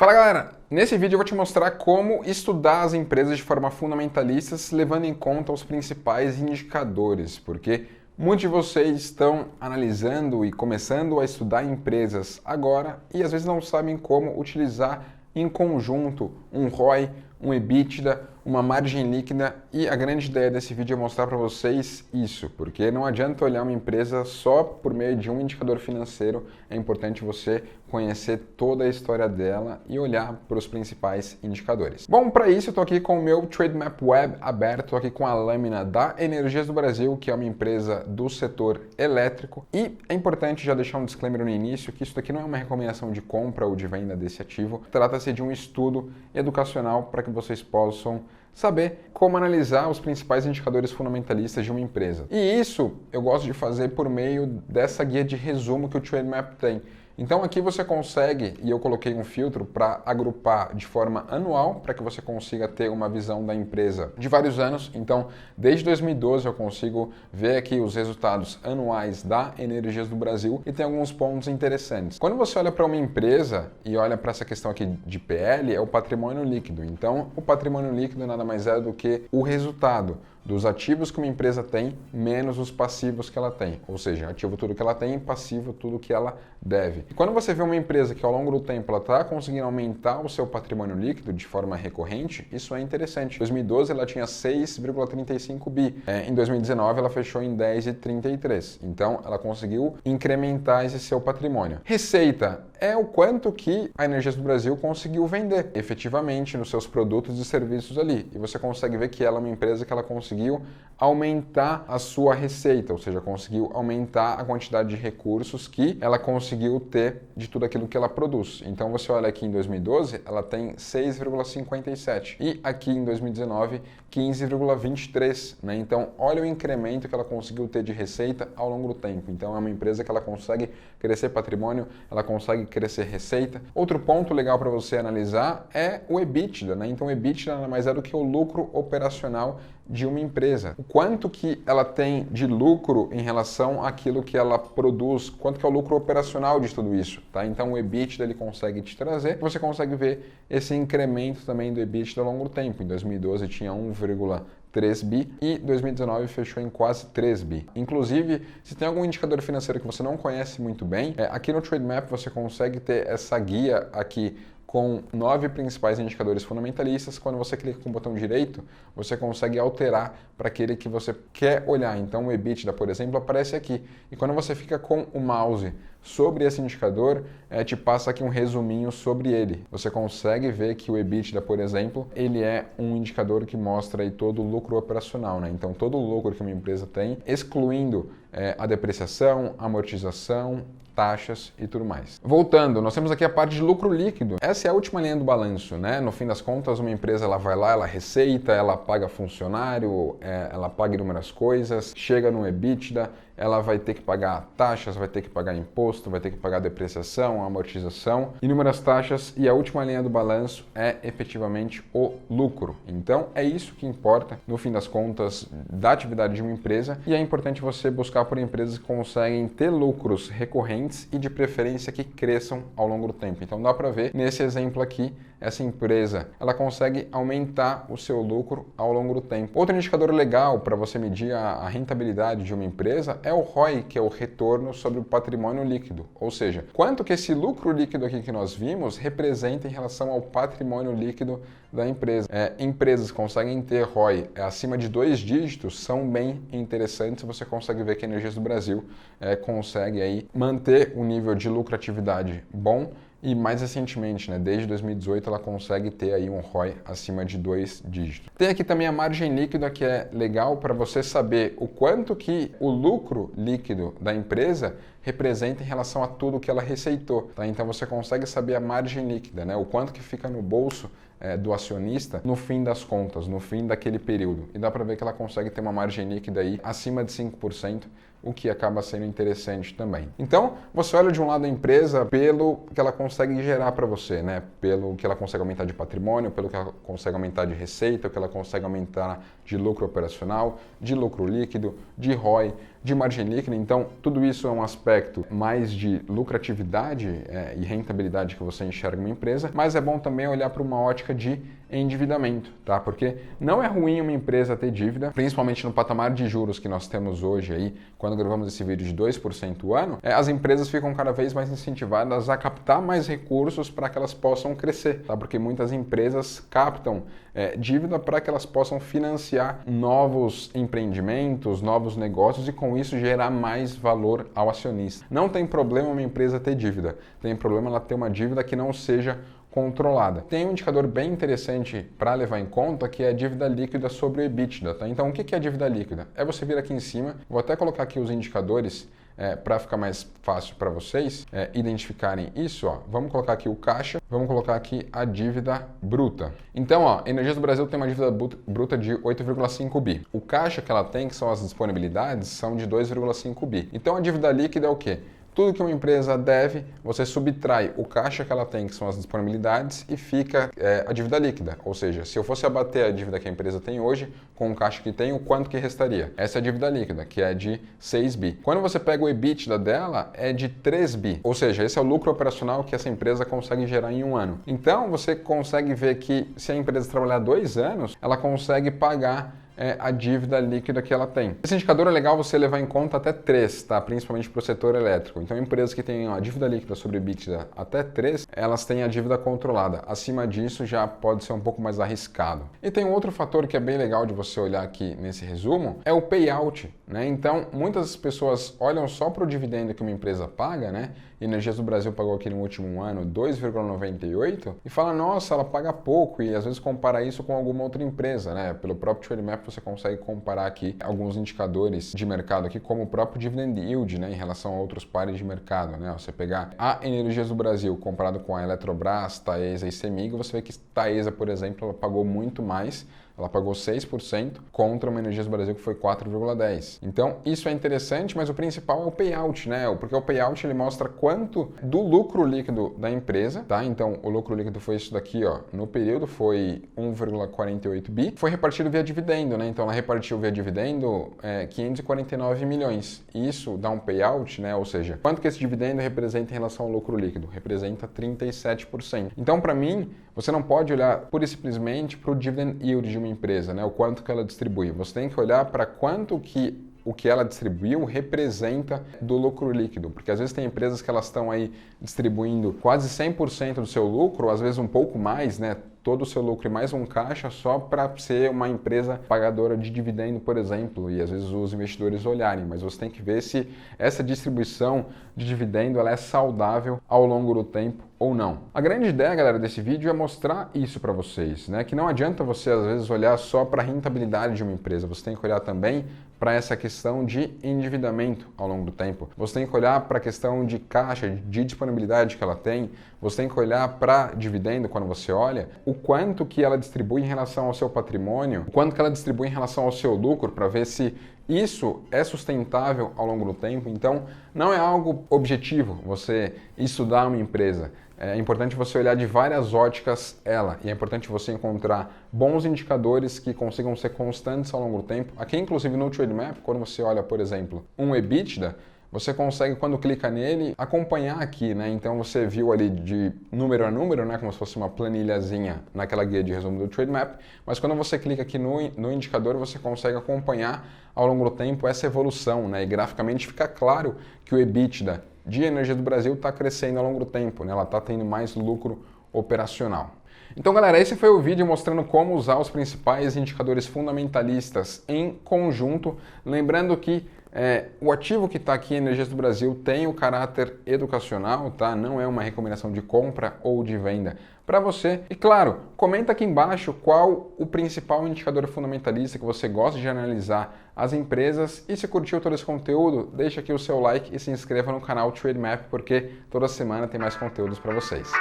Fala galera, nesse vídeo eu vou te mostrar como estudar as empresas de forma fundamentalista, levando em conta os principais indicadores, porque muitos de vocês estão analisando e começando a estudar empresas agora e às vezes não sabem como utilizar em conjunto um ROI, um EBITDA, uma margem líquida, e a grande ideia desse vídeo é mostrar para vocês isso, porque não adianta olhar uma empresa só por meio de um indicador financeiro, é importante você conhecer toda a história dela e olhar para os principais indicadores. Bom, para isso eu estou aqui com o meu Trademap Web aberto, estou aqui com a lâmina da Energias do Brasil, que é uma empresa do setor elétrico, e é importante já deixar um disclaimer no início que isso aqui não é uma recomendação de compra ou de venda desse ativo, trata-se de um estudo educacional para que vocês possam saber como analisar os principais indicadores fundamentalistas de uma empresa. E isso eu gosto de fazer por meio dessa guia de resumo que o Trademap tem. Então aqui você consegue, e eu coloquei um filtro para agrupar de forma anual, para que você consiga ter uma visão da empresa de vários anos. Então, desde 2012 eu consigo ver aqui os resultados anuais da Energias do Brasil e tem alguns pontos interessantes. Quando você olha para uma empresa e olha para essa questão aqui de PL, é o patrimônio líquido. Então, o patrimônio líquido nada mais é do que o resultado dos ativos que uma empresa tem menos os passivos que ela tem. Ou seja, ativo tudo que ela tem, passivo tudo que ela deve. E quando você vê uma empresa que ao longo do tempo ela está conseguindo aumentar o seu patrimônio líquido de forma recorrente, isso é interessante. Em 2012 ela tinha 6,35 bi. Em 2019 ela fechou em 10,33. Então ela conseguiu incrementar esse seu patrimônio. Receita é o quanto que a Energias do Brasil conseguiu vender efetivamente nos seus produtos e serviços ali. E você consegue ver que ela é uma empresa que ela conseguiu aumentar a sua receita, ou seja, conseguiu aumentar a quantidade de recursos que ela conseguiu ter de tudo aquilo que ela produz. Então você olha aqui em 2012, ela tem 6,57 e aqui em 2019, 15,23, né? Então olha o incremento que ela conseguiu ter de receita ao longo do tempo. Então é uma empresa que ela consegue crescer patrimônio, ela consegue crescer receita. Outro ponto legal para você analisar é o EBITDA, né? Então o EBITDA nada mais é do que o lucro operacional de uma empresa. O quanto que ela tem de lucro em relação àquilo que ela produz, quanto que é o lucro operacional de tudo isso, tá? Então o EBITDA ele consegue te trazer, você consegue ver esse incremento também do EBITDA ao longo do tempo. Em 2012 tinha 1,3 bi e 2019 fechou em quase 3 bi. Inclusive, se tem algum indicador financeiro que você não conhece muito bem, aqui no Trademap você consegue ter essa guia aqui com 9 principais indicadores fundamentalistas. Quando você clica com o botão direito, você consegue alterar para aquele que você quer olhar. Então o EBITDA, por exemplo, aparece aqui. E quando você fica com o mouse sobre esse indicador, te passa aqui um resuminho sobre ele. Você consegue ver que o EBITDA, por exemplo, ele é um indicador que mostra aí todo o lucro operacional, né? Então todo o lucro que uma empresa tem, excluindo a depreciação, amortização, taxas e tudo mais. Voltando, nós temos aqui a parte de lucro líquido. Essa é a última linha do balanço, né? No fim das contas, uma empresa ela vai lá, ela receita, ela paga funcionário, ela paga inúmeras coisas, chega no EBITDA, ela vai ter que pagar taxas, vai ter que pagar imposto, vai ter que pagar depreciação, amortização, inúmeras taxas, e a última linha do balanço é efetivamente o lucro. Então é isso que importa no fim das contas da atividade de uma empresa, e é importante você buscar por empresas que conseguem ter lucros recorrentes e de preferência que cresçam ao longo do tempo. Então dá para ver nesse exemplo aqui, essa empresa ela consegue aumentar o seu lucro ao longo do tempo. Outro indicador legal para você medir a rentabilidade de uma empresa é o ROI, que é o retorno sobre o patrimônio líquido. Ou seja, quanto que esse lucro líquido aqui que nós vimos representa em relação ao patrimônio líquido da empresa. Empresas que conseguem ter ROI acima de 2 dígitos são bem interessantes. Você consegue ver que a Energias do Brasil consegue aí manter um nível de lucratividade bom. E mais recentemente, né, desde 2018, ela consegue ter aí um ROI acima de 2 dígitos. Tem aqui também a margem líquida, que é legal para você saber o quanto que o lucro líquido da empresa representa em relação a tudo que ela receitou. Tá? Então você consegue saber a margem líquida, né, o quanto que fica no bolso do acionista no fim das contas, no fim daquele período. E dá para ver que ela consegue ter uma margem líquida aí acima de 5%, o que acaba sendo interessante também. Então, você olha de um lado a empresa pelo que ela consegue gerar para você, né? Pelo que ela consegue aumentar de patrimônio, pelo que ela consegue aumentar de receita, o que ela consegue aumentar de lucro operacional, de lucro líquido, de ROI, de margem líquida, então tudo isso é um aspecto mais de lucratividade e rentabilidade que você enxerga uma empresa, mas é bom também olhar para uma ótica de endividamento, tá? Porque não é ruim uma empresa ter dívida, principalmente no patamar de juros que nós temos hoje aí, quando gravamos esse vídeo de 2% ao ano, as empresas ficam cada vez mais incentivadas a captar mais recursos para que elas possam crescer, tá? Porque muitas empresas captam dívida para que elas possam financiar novos empreendimentos, novos negócios e com isso gerar mais valor ao acionista. Não tem problema uma empresa ter dívida, tem problema ela ter uma dívida que não seja controlada. Tem um indicador bem interessante para levar em conta que é a dívida líquida sobre o EBITDA, tá? Então o que é a dívida líquida? É você vir aqui em cima, vou até colocar aqui os indicadores para ficar mais fácil para vocês identificarem isso, ó. Vamos colocar aqui o caixa, vamos colocar aqui a dívida bruta. Então, ó, Energias do Brasil tem uma dívida bruta de 8,5 bi. O caixa que ela tem, que são as disponibilidades, são de 2,5 bi. Então a dívida líquida é o quê? Tudo que uma empresa deve, você subtrai o caixa que ela tem, que são as disponibilidades, e fica a dívida líquida. Ou seja, se eu fosse abater a dívida que a empresa tem hoje, com o caixa que tem, o quanto que restaria? Essa é a dívida líquida, que é de 6 bi. Quando você pega o EBITDA dela, é de 3 bi. Ou seja, esse é o lucro operacional que essa empresa consegue gerar em um ano. Então, você consegue ver que se a empresa trabalhar 2 anos, ela consegue pagar a dívida líquida que ela tem. Esse indicador é legal você levar em conta até 3, tá? Principalmente para o setor elétrico. Então, empresas que têm a dívida líquida sobre EBITDA até 3, elas têm a dívida controlada. Acima disso, já pode ser um pouco mais arriscado. E tem um outro fator que é bem legal de você olhar aqui nesse resumo, é o payout, né? Então, muitas pessoas olham só para o dividendo que uma empresa paga, né? Energias do Brasil pagou aqui no último ano 2,98 e fala, nossa, ela paga pouco, e às vezes compara isso com alguma outra empresa, né? Pelo próprio Trademap você consegue comparar aqui alguns indicadores de mercado aqui, como o próprio dividend yield, né? Em relação a outros pares de mercado, né? Você pegar a Energias do Brasil comparado com a Eletrobras, Taesa e Cemig, você vê que Taesa, por exemplo, ela pagou muito mais. Ela pagou 6% contra uma Energias do Brasil que foi 4,10%. Então, isso é interessante, mas o principal é o payout, né? Porque o payout ele mostra quanto do lucro líquido da empresa, tá? Então, o lucro líquido foi isso daqui, ó. No período foi 1,48 bi. Foi repartido via dividendo, né? Então, ela repartiu via dividendo 549 milhões. Isso dá um payout, né? Ou seja, quanto que esse dividendo representa em relação ao lucro líquido? Representa 37%. Então, para mim, você não pode olhar pura e simplesmente para o dividend yield de uma empresa, né? O quanto que ela distribui. Você tem que olhar para quanto que o que ela distribuiu representa do lucro líquido, porque às vezes tem empresas que elas estão aí distribuindo quase 100% do seu lucro, às vezes um pouco mais, né? Todo o seu lucro e mais um caixa só para ser uma empresa pagadora de dividendo, por exemplo, e às vezes os investidores olharem, mas você tem que ver se essa distribuição de dividendo ela é saudável ao longo do tempo ou não. A grande ideia, galera, desse vídeo é mostrar isso para vocês, né? Que não adianta você às vezes olhar só para a rentabilidade de uma empresa, você tem que olhar também para essa questão de endividamento ao longo do tempo. Você tem que olhar para a questão de caixa, de disponibilidade que ela tem, você tem que olhar para dividendo quando você olha, o quanto que ela distribui em relação ao seu patrimônio, o quanto que ela distribui em relação ao seu lucro, para ver se isso é sustentável ao longo do tempo. Então, não é algo objetivo você estudar uma empresa. É importante você olhar de várias óticas ela, e é importante você encontrar bons indicadores que consigam ser constantes ao longo do tempo. Aqui, inclusive, no Trademap, quando você olha, por exemplo, um EBITDA, você consegue, quando clica nele, acompanhar aqui, né? Então você viu ali de número a número, né? Como se fosse uma planilhazinha naquela guia de resumo do Trademap, mas quando você clica aqui no indicador, você consegue acompanhar ao longo do tempo essa evolução, né? E graficamente fica claro que o EBITDA de Energia do Brasil está crescendo ao longo do tempo, né? Ela está tendo mais lucro operacional. Então, galera, esse foi o vídeo mostrando como usar os principais indicadores fundamentalistas em conjunto. Lembrando que o ativo que está aqui, Energias do Brasil, tem o caráter educacional, tá? Não é uma recomendação de compra ou de venda para você. E claro, comenta aqui embaixo qual o principal indicador fundamentalista que você gosta de analisar as empresas. E se curtiu todo esse conteúdo, deixa aqui o seu like e se inscreva no canal Trademap, porque toda semana tem mais conteúdos para vocês.